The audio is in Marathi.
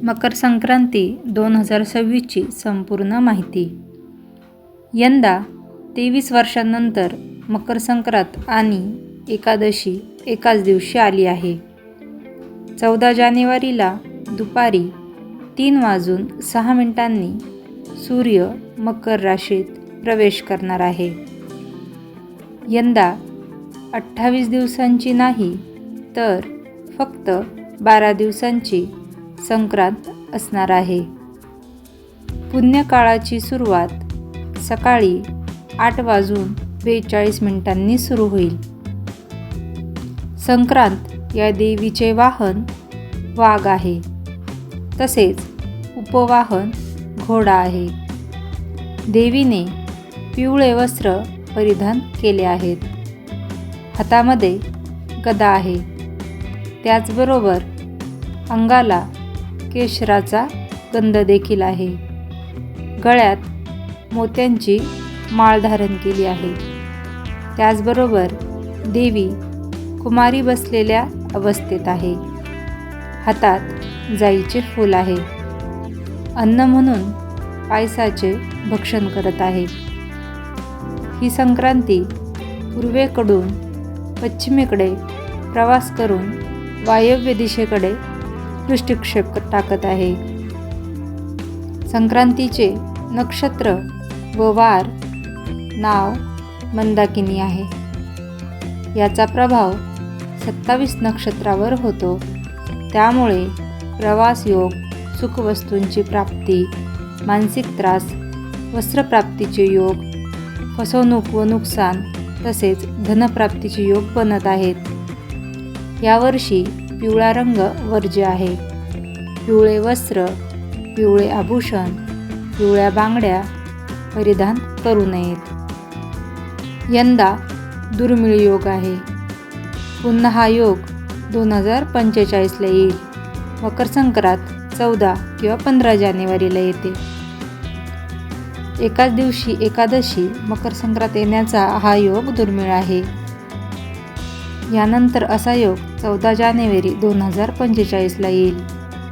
मकर संक्रांती 2026ची संपूर्ण माहिती. यंदा 23 वर्षांनंतर मकर संक्रांत आणि एकादशी एकाच दिवशी आली आहे. 14 जानेवारीला दुपारी 3:06 सूर्य मकर राशीत प्रवेश करणार आहे. यंदा 28 दिवसांची नाही तर फक्त 12 दिवसांची संक्रांत असणार आहे. पुण्यकाळाची सुरुवात सकाळी 8:42 सुरू होईल. संक्रांत या देवीचे वाहन वाघ आहे, तसेच उपवाहन घोडा आहे. देवीने पिवळे वस्त्र परिधान केले आहेत. हातामध्ये गदा आहे. त्याचबरोबर अंगाला केशराचा गंध देखील आहे. गळ्यात मोत्यांची माळ धारण केली आहे. त्याचबरोबर देवी कुमारी बसलेल्या अवस्थेत आहे. हातात जाईचे फूल आहे. अन्न म्हणून पायसाचे भक्षण करत आहे. ही संक्रांती पूर्वेकडून पश्चिमेकडे प्रवास करून वायव्य दिशेकडे दृष्टिक्षेप टाकत आहे. संक्रांतीचे नक्षत्र व वार नाव मंदाकिनी आहे. याचा प्रभाव 27 नक्षत्रावर होतो. त्यामुळे प्रवास योग, सुखवस्तूंची प्राप्ती, मानसिक त्रास, वस्त्रप्राप्तीचे योग, फसवणूक व नुकसान तसेच धनप्राप्तीचे योग बनत आहेत. यावर्षी पिवळा रंग वर्ज्य आहे. पिवळे वस्त्र, पिवळे आभूषण, पिवळ्या बांगड्या परिधान करू नयेत. यंदा दुर्मिळ योग आहे. पुन्हा हा योग 2045ला येईल. मकर संक्रांत 14 किंवा 15 जानेवारीला येते. एकाच दिवशी एकादशी मकर संक्रांत येण्याचा हा योग दुर्मिळ आहे. यानंतर असा योग 14 जानेवारी 2045ला येईल.